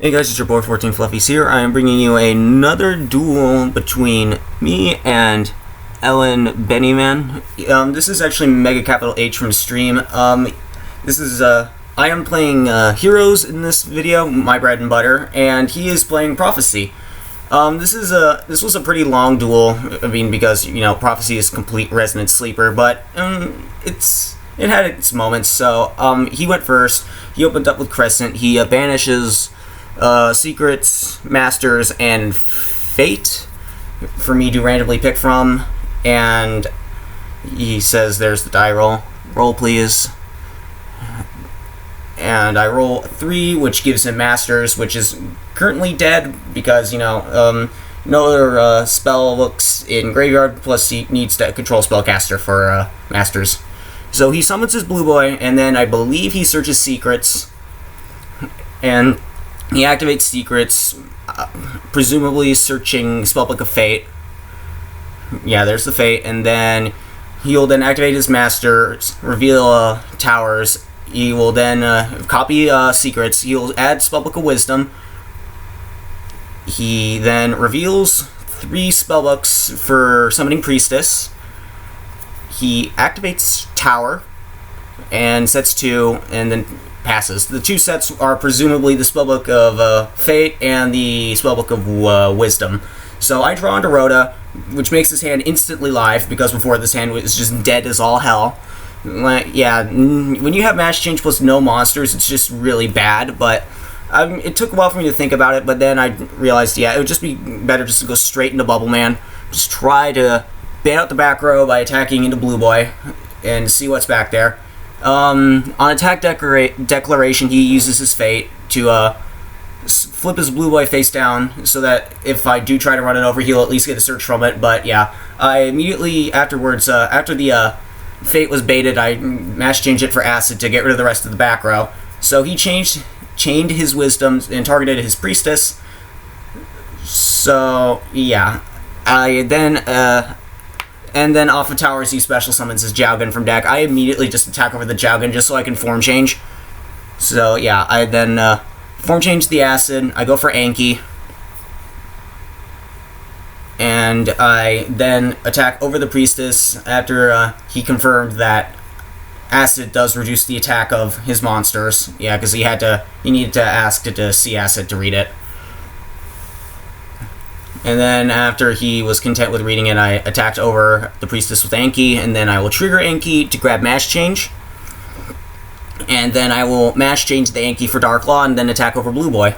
Hey guys, it's your boy 14 Fluffies here. I am bringing you another duel between me and Ellen Bennyman. This is actually Mega Capital H from stream. I am playing Heroes in this video, my bread and butter, and he is playing Prophecy. This was a pretty long duel. I mean, because Prophecy is complete resonant sleeper, but it had its moments. So he went first. He opened up with Crescent. He banishes Secrets, Masters, and Fate for me to randomly pick from, and he says there's the die roll. Roll please. And I roll 3, which gives him Masters, which is currently dead because, no other spell looks in graveyard, plus he needs to control spellcaster for Masters. So he summons his Blue Boy, and then I believe he searches Secrets, and he activates Secrets, presumably searching Spellbook of Fate. Yeah, there's the Fate, and then he'll then activate his Masters, reveal Towers. He will then copy Secrets. He'll add Spellbook of Wisdom. He then reveals 3 spellbooks for summoning Priestess. He activates Tower and sets 2, and then passes. The 2 sets are presumably the Spellbook of Fate and the Spellbook of Wisdom. So I draw into Rhoda, which makes his hand instantly live, because before this hand was just dead as all hell. Yeah, when you have Mash Change plus no monsters, it's just really bad, but it took a while for me to think about it, but then I realized, yeah, it would just be better just to go straight into Bubble Man. Just try to ban out the back row by attacking into Blue Boy and see what's back there. On attack declaration, he uses his Fate to flip his Blue Boy face down, so that if I do try to run it over, he'll at least get a search from it. But yeah, I immediately afterwards, after the Fate was baited, I Mash changed it for Acid to get rid of the rest of the back row. So he chained his Wisdom and targeted his Priestess. So yeah, I then and then off of Towers, he special summons his Jowgen from deck. I immediately just attack over the Jowgen just so I can form change. So yeah, I then form change the Acid. I go for Anki, and I then attack over the Priestess after he confirmed that Acid does reduce the attack of his monsters. Yeah, because he needed to ask to see Acid to read it. And then after he was content with reading it, I attacked over the Priestess with Anki, and then I will trigger Anki to grab Mash Change. And then I will Mash Change the Anki for Dark Law, and then attack over Blue Boy.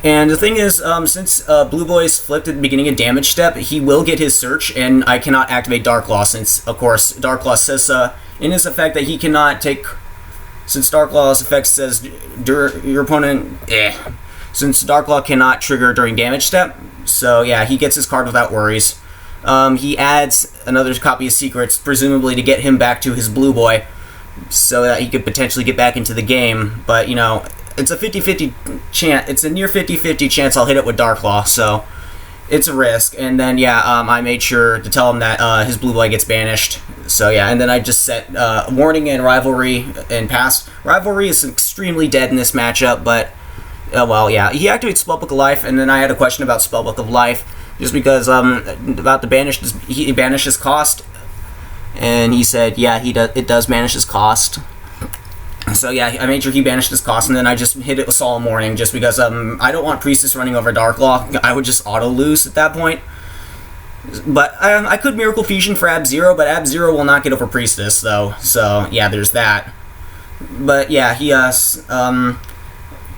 And the thing is, since Blue Boy is flipped at the beginning of damage step, he will get his search, and I cannot activate Dark Law, since, of course, Dark Law says in his effect that he cannot take... Since Dark Law's effect says your opponent... Since Dark Law cannot trigger during damage step, so yeah, he gets his card without worries. He adds another copy of Secrets, presumably to get him back to his Blue Boy, so that he could potentially get back into the game, but, it's a 50-50 chance. It's a near 50-50 chance I'll hit it with Dark Law, so it's a risk. And then, yeah, I made sure to tell him that his Blue Boy gets banished. So, yeah, and then I just set Warning and Rivalry and Pass. Rivalry is extremely dead in this matchup, but... well, yeah, he activates Spellbook of Life, and then I had a question about Spellbook of Life, just because about the banish. He banishes cost, and he said, yeah, it does banish his cost. So yeah, I made sure he banished his cost, and then I just hit it with Solemn Warning, just because I don't want Priestess running over Dark Law. I would just auto lose at that point. But I could Miracle Fusion for Ab-Zero, but Ab-Zero will not get over Priestess though. So yeah, there's that. But yeah,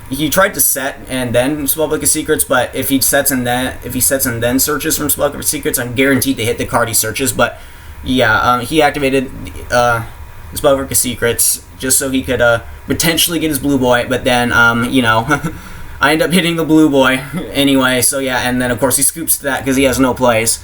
he tried to set and then Spellbook of Secrets, but if he sets and then searches from Spellbook of Secrets, I'm guaranteed to hit the card he searches. But yeah, he activated Spellbook of Secrets just so he could potentially get his Blue Boy, but then I end up hitting the Blue Boy anyway. So yeah, and then of course he scoops that because he has no plays.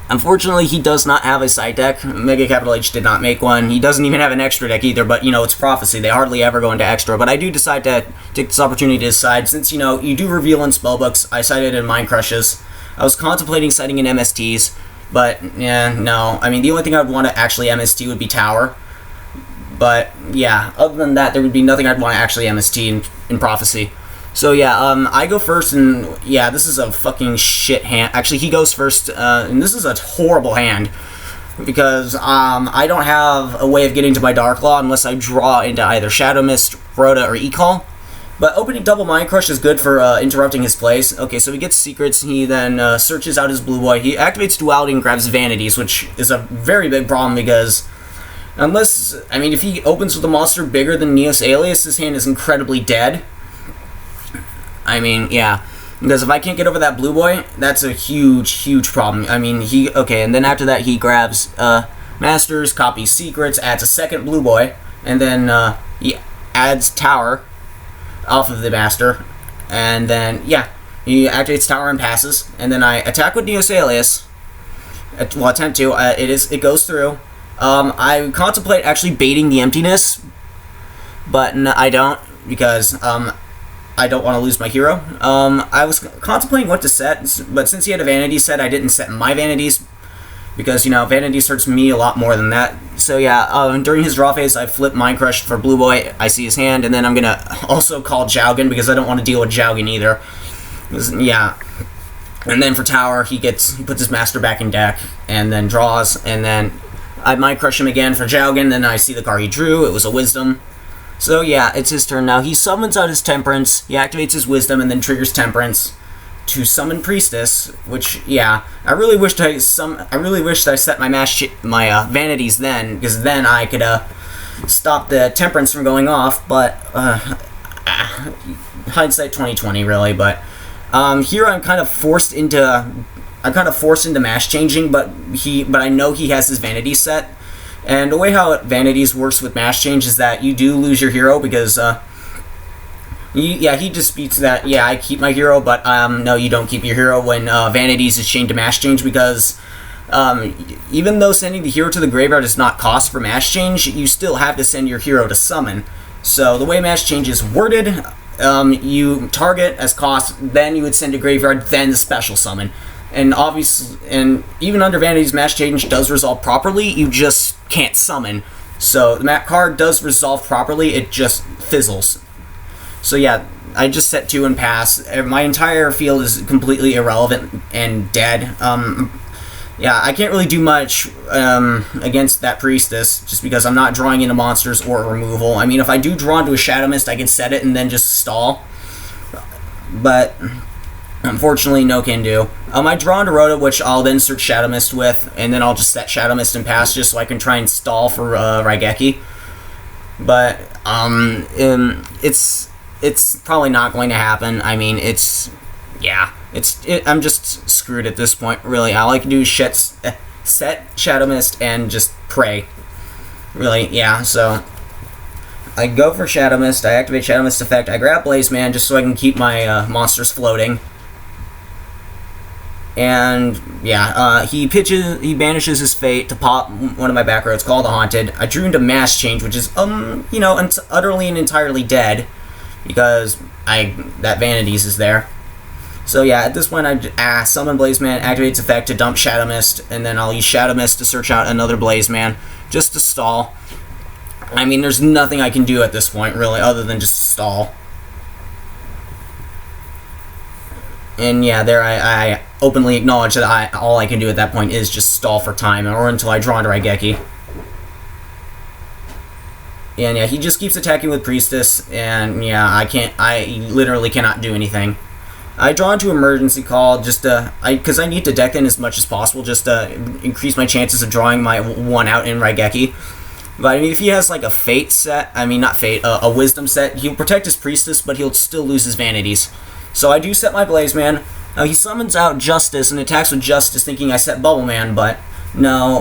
Unfortunately, he does not have a side deck. Mega Capital H did not make one. He doesn't even have an extra deck either, but, it's Prophecy. They hardly ever go into extra. But I do decide to take this opportunity to decide, since, you do reveal in spellbooks. I cited in Mind Crushes. I was contemplating citing in MSTs, but, yeah, no. I mean, the only thing I would want to actually MST would be Tower. But yeah, other than that, there would be nothing I'd want to actually MST in Prophecy. So yeah, I go first, and yeah, this is a fucking shit hand. Actually, he goes first, and this is a horrible hand because I don't have a way of getting to my Dark Law unless I draw into either Shadow Mist, Rhoda, or E-Call. But opening double Mind Crush is good for interrupting his plays. Okay, so he gets secrets. He then searches out his blue boy. He activates Duality and grabs Vanities, which is a very big problem because unless, I mean, if he opens with a monster bigger than Neos Alias, his hand is incredibly dead. I mean, yeah. Because if I can't get over that blue boy, that's a huge, huge problem. I mean, okay, and then after that he grabs Masters, copies Secrets, adds a second blue boy, and then he adds Tower off of the Master, and then, yeah, he activates Tower and passes, and then I attack with Neos Alias. Well, attempt to. It goes through. I contemplate actually baiting the Emptiness, but I don't, because I don't want to lose my hero. I was contemplating what to set, but since he had a Vanity set, I didn't set my Vanities, because, you know, Vanities hurts me a lot more than that. So yeah, during his draw phase, I flip Mind Crush for Blue Boy. I see his hand, and then I'm gonna also call Jowgen, because I don't want to deal with Jowgen either. Yeah. And then for Tower, he puts his Master back in deck, and then draws, and then I Mind Crush him again for Jowgen, then I see the card he drew. It was a Wisdom. So yeah, it's his turn now. He summons out his Temperance, he activates his Wisdom, and then triggers Temperance to summon Priestess, which, yeah, I really wished I set my Vanities then, because then I could stop the Temperance from going off. But hindsight 2020, really. But here I'm kind of forced into mash changing, but I know he has his Vanity set, and the way how Vanities works with mash change is that you do lose your hero because. He disputes that, yeah, I keep my hero, but no, you don't keep your hero when Vanities is chained to Mash Change, because even though sending the hero to the graveyard is not cost for Mash Change, you still have to send your hero to summon. So the way Mash Change is worded, you target as cost, then you would send to graveyard, then the special summon. And obviously, and even under Vanities, Mash Change does resolve properly, you just can't summon. So the map card does resolve properly, it just fizzles. So yeah, I just set 2 and pass. My entire field is completely irrelevant and dead. Yeah, I can't really do much against that Priestess, just because I'm not drawing into monsters or removal. I mean, if I do draw into a Shadow Mist, I can set it and then just stall. But unfortunately, no can do. I draw into Rhoda, which I'll then search Shadow Mist with, and then I'll just set Shadow Mist and pass, just so I can try and stall for Raigeki. But it's probably not going to happen. I mean, I'm just screwed at this point, really. All I can do is set Shadow Mist and just pray. Really, yeah, so I go for Shadow Mist, I activate Shadow Mist effect, I grab Blaze Man just so I can keep my monsters floating. And yeah, he banishes his Fate to pop one of my back rows called the Haunted. I drew into Mass Change, which is utterly and entirely dead, because that Vanities is there. So yeah, at this point I summon Blaze Man, activates effect to dump Shadow Mist, and then I'll use Shadow Mist to search out another Blaze Man, just to stall. I mean, there's nothing I can do at this point, really, other than just stall. And yeah, there I openly acknowledge that all I can do at that point is just stall for time, or until I draw into Raigeki. And yeah, he just keeps attacking with Priestess, and yeah, I literally cannot do anything. I draw into Emergency Call just because I need to deck in as much as possible, just to increase my chances of drawing my 1 out in Raigeki. But I mean, if he has like a Fate set, I mean, not Fate, a Wisdom set, he'll protect his Priestess, but he'll still lose his Vanities. So I do set my Blaze Man. Now he summons out Justice and attacks with Justice, thinking I set Bubble Man, but no,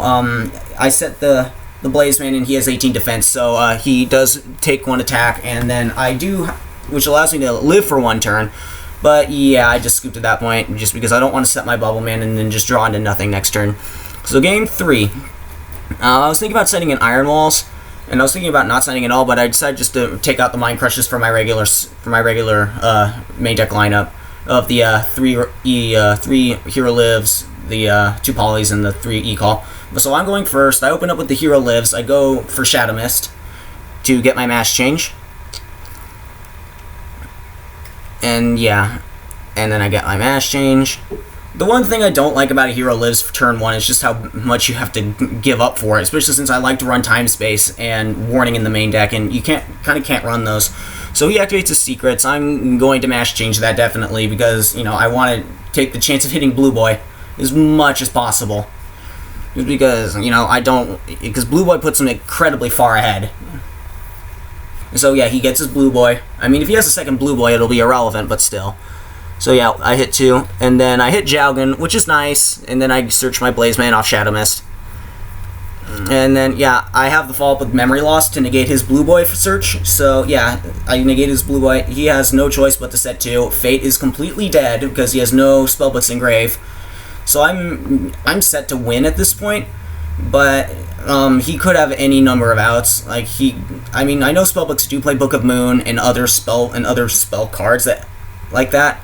I set the Blaze Man, and he has 18 defense, so he does take 1 attack, and then I do, which allows me to live for 1 turn. But yeah, I just scooped at that point, just because I don't want to set my Bubble Man and then just draw into nothing next turn. So game 3. I was thinking about setting in Iron Walls, and I was thinking about not setting at all, but I decided just to take out the Mind Crushes for my regular main deck lineup of the 3 Hero Lives, the 2 Polys, and the 3 E-Call. So I'm going first. I open up with the Hero Lives. I go for Shadow Mist. to get my mass change. And yeah, and then I get my mass change. The one thing I don't like about a hero lives for turn 1 is just how much you have to give up for it, especially since I like to run time space and warning in the main deck, and you kind of can't run those. So he activates his secrets. I'm going to mass change that definitely because, you know, I want to take the chance of hitting Blue Boy as much as possible. Just because, you know, because Blue Boy puts him incredibly far ahead. So yeah, he gets his Blue Boy. I mean, if he has a second Blue Boy, it'll be irrelevant, but still. So yeah, I hit 2, and then I hit Jowgen, which is nice, and then I search my Blazeman off Shadow Mist. And then, yeah, I have the follow-up with Memory Loss to negate his Blue Boy search. So yeah, I negate his Blue Boy. He has no choice but to set 2. Fate is completely dead because he has no Spellbooks Engrave. So I'm set to win at this point, but he could have any number of outs. Like I mean, I know Spellbooks do play Book of Moon and other spell cards that like that.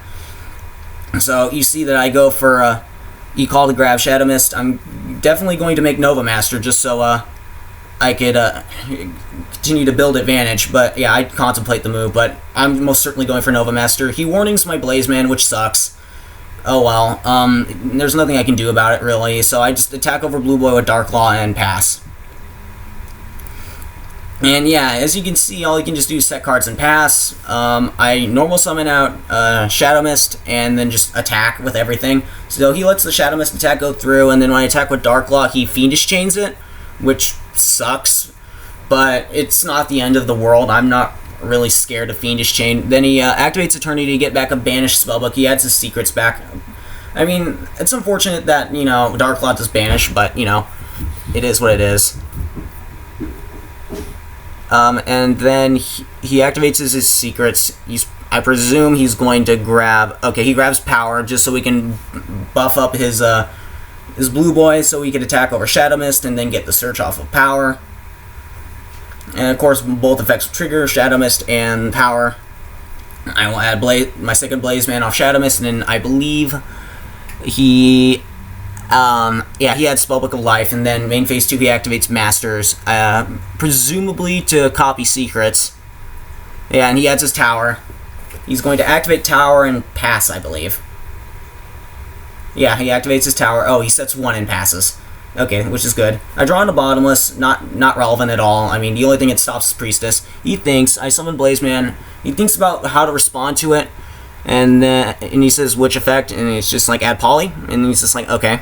So you see that I go for E-Call to grab Shadow Mist. I'm definitely going to make Nova Master just so I could continue to build advantage. But yeah, I contemplate the move, but I'm most certainly going for Nova Master. He warnings my Blazeman, which sucks. Oh well, there's nothing I can do about it really, so I just attack over Blue Boy with Dark Claw and pass. And yeah, as you can see, all you can just do is set cards and pass. I normal summon out Shadow Mist and then just attack with everything. So he lets the Shadow Mist attack go through, and then when I attack with Dark Claw, he Fiendish Chains it, which sucks, but it's not the end of the world. I'm not really scared of Fiendish Chain. Then he activates Eternity to get back a banished spellbook. He adds his secrets back. I mean, it's unfortunate that, you know, Dark Claw does banish, but, you know, it is what it is. And then he activates his secrets. I presume he's going to grab... Okay, he grabs Power just so we can buff up his Blue Boy so he can attack over Shadow Mist and then get the search off of Power. And of course, both effects will trigger Shadow Mist and Power. I will add my second Blazeman off Shadow Mist, and then I believe he had Spellbook of Life, and then main phase 2 he activates Masters, presumably to copy secrets. Yeah, and he adds his Tower. He's going to activate Tower and pass, I believe. Yeah, he activates his Tower. Oh, he sets 1 and passes. Okay, which is good. I draw on a Bottomless, not relevant at all. I mean, the only thing it stops is Priestess. He thinks, I summon Blazeman, he thinks about how to respond to it, and he says, which effect, and it's just like, add Poly, and he's just like, okay.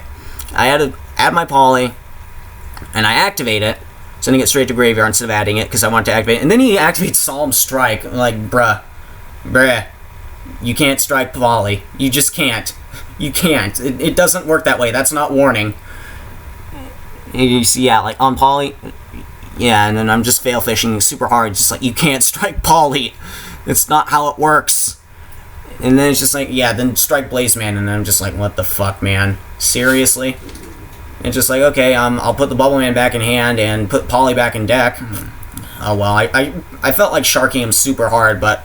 I had to add my Poly, and I activate it, sending it straight to Graveyard instead of adding it, because I want to activate it. And then he activates Solemn Strike, like, bruh, you can't strike Poly. You just can't. You can't. It doesn't work that way. That's not warning. And you see, yeah, like, on Poly, yeah, and then I'm just fail fishing super hard, just like, you can't strike Poly. It's not how it works. And then it's just like, yeah, then strike Blazeman, and then I'm just like, what the fuck, man? Seriously? And just like, okay, I'll put the Bubble Man back in hand and put Poly back in deck. Oh well, I felt like sharking him super hard, but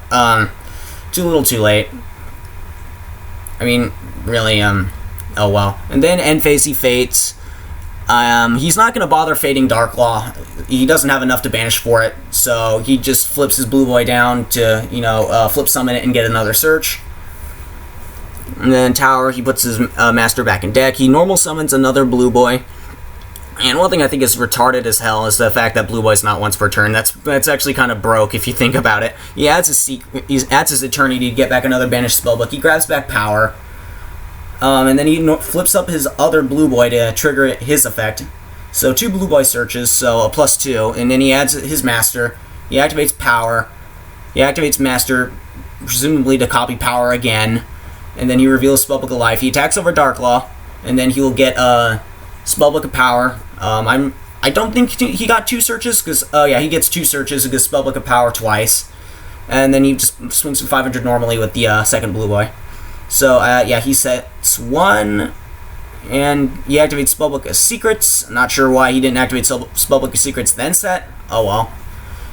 too little too late. I mean, really, oh well. And then end phase he fates. He's not going to bother fading Darklaw. He doesn't have enough to banish for it, so he just flips his Blue Boy down to, you know, flip summon it and get another search. And then Tower, he puts his Master back in deck. He normal summons another Blue Boy. And one thing I think is retarded as hell is the fact that Blue Boy's not once per turn. That's actually kind of broke if you think about it. He adds his Eternity to get back another banished spellbook. He grabs back Power. And then he flips up his other Blue Boy to trigger his effect. So 2 Blue Boy searches, so a +2. And then he adds his Master. He activates Power. He activates Master, presumably to copy Power again. And then he reveals Spellbook of Life. He attacks over Darklaw. And then he will get Spellbook of Power. I don't think he got 2 searches, because, oh yeah, he gets 2 searches and gets Spellbook of Power twice. And then he just swings for 500 normally with the second Blue Boy. So, yeah, he sets 1, and he activates Spellbook of Secrets. Not sure why he didn't activate Spellbook of Secrets then set. Oh, well.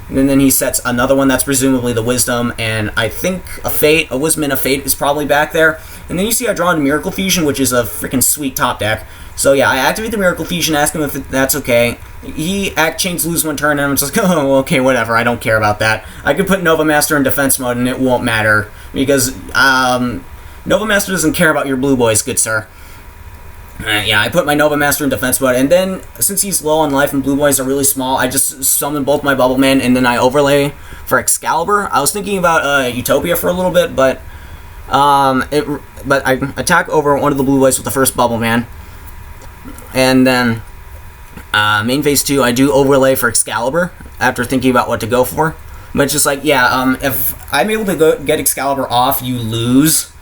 And then he sets another one that's presumably the Wisdom, and I think a Fate, a Wisdom and a Fate is probably back there. And then you see I draw into Miracle Fusion, which is a freaking sweet top deck. So, yeah, I activate the Miracle Fusion, ask him if that's okay, he chains lose one turn, and I'm just like, oh, okay, whatever, I don't care about that. I could put Nova Master in defense mode, and it won't matter, because Nova Master doesn't care about your blue boys, good sir. Yeah, I put my Nova Master in defense mode, and then, since he's low on life and blue boys are really small, I just summon both my Bubble Man, and then I overlay for Excalibur. I was thinking about Utopia for a little bit, but I attack over one of the blue boys with the first Bubble Man, and then main phase 2, I do overlay for Excalibur after thinking about what to go for. But it's just like, yeah, if I'm able to get Excalibur off, you lose.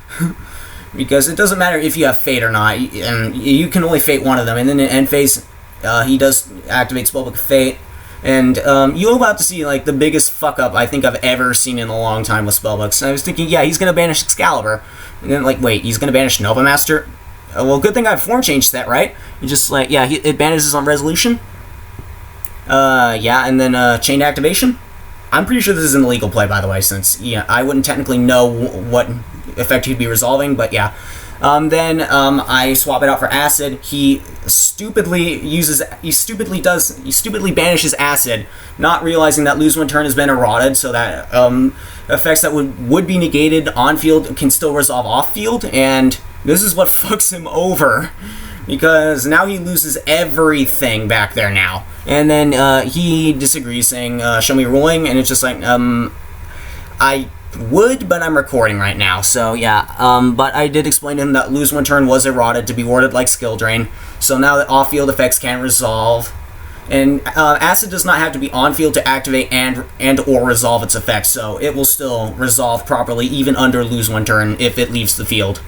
Because it doesn't matter if you have Fate or not, and you can only Fate one of them. And then in end phase, he does activate Spellbook of Fate, and you're about to see like the biggest fuck up I think I've ever seen in a long time with Spellbooks. And I was thinking, yeah, he's gonna banish Excalibur, and then like, wait, he's gonna banish Nova Master? Well, good thing I have form changed that, right? You just like, yeah, it banishes on resolution. Yeah, and then chain activation. I'm pretty sure this is an illegal play, by the way, since yeah, I wouldn't technically know what effect he'd be resolving, but yeah. Then I swap it out for Acid. He stupidly banishes Acid, not realizing that lose one turn has been eroded, so that effects that would be negated on field can still resolve off field, and this is what fucks him over, because now he loses everything back there now. And then he disagrees, saying, show me ruling, and it's just like, I would, but I'm recording right now, so yeah. But I did explain to him that lose one turn was eroded to be worded like skill drain, so now that off-field effects can resolve. And Acid does not have to be on-field to activate and or resolve its effects, so it will still resolve properly even under lose one turn if it leaves the field.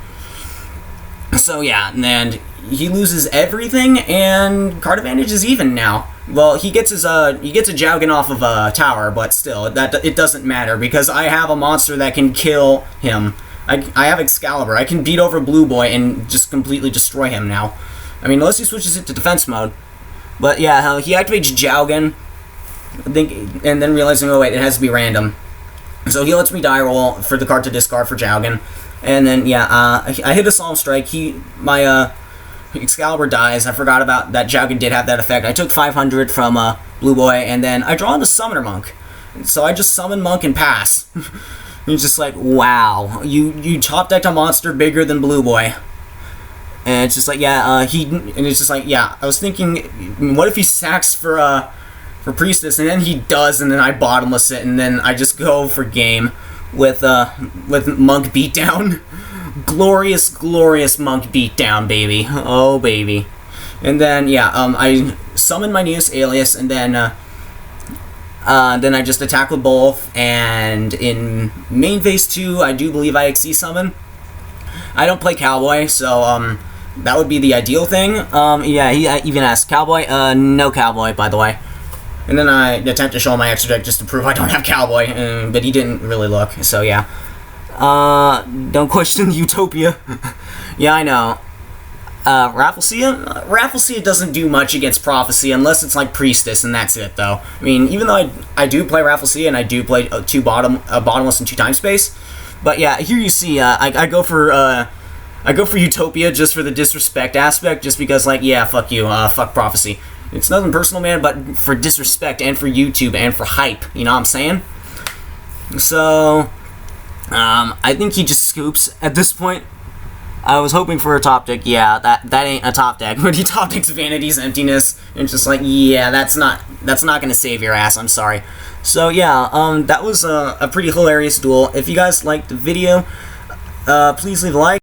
So yeah, and he loses everything, and card advantage is even now. Well, he gets a Jowgen off of a tower, but still, it doesn't matter, because I have a monster that can kill him. I have Excalibur. I can beat over Blue Boy and just completely destroy him now. I mean, unless he switches it to defense mode. But yeah, he activates Jowgen, and then realizing, oh wait, it has to be random. So he lets me die roll for the card to discard for Jowgen. And then, yeah, I hit a Solemn Strike. My Excalibur dies. I forgot about that Jowgen did have that effect. I took 500 from Blue Boy, and then I draw the Summoner Monk. So I just summon Monk and pass. It's just like, wow, you top decked a monster bigger than Blue Boy. And it's just like, yeah, and it's just like, yeah, I was thinking, what if he sacks for Priestess, and then he does, and then I bottomless it, and then I just go for game with Monk Beatdown. Glorious, glorious Monk Beatdown, baby. Oh, baby. And then, yeah, I summon my newest alias, and then I just attack with both, and in main phase 2, I do believe I XC summon. I don't play Cowboy, so, that would be the ideal thing. Yeah, he even asked, Cowboy? No Cowboy, by the way. And then I attempt to show him my extra deck just to prove I don't have Cowboy, but he didn't really look, so yeah. Don't question Utopia. Yeah, I know. Rafflesia doesn't do much against Prophecy unless it's like Priestess, and that's it, though. I mean, even though I do play Rafflesia, and I do play Bottomless and 2 Time Space, but yeah, here you see, I go for Utopia just for the disrespect aspect, just because, like, yeah, fuck you, fuck Prophecy. It's nothing personal, man, but for disrespect, and for YouTube, and for hype, you know what I'm saying? So, I think he just scoops at this point. I was hoping for a top deck. Yeah, that ain't a top deck, but he top decks Vanity's Emptiness, and it's just like, yeah, that's not gonna save your ass, I'm sorry. So yeah, that was a pretty hilarious duel. If you guys liked the video, please leave a like.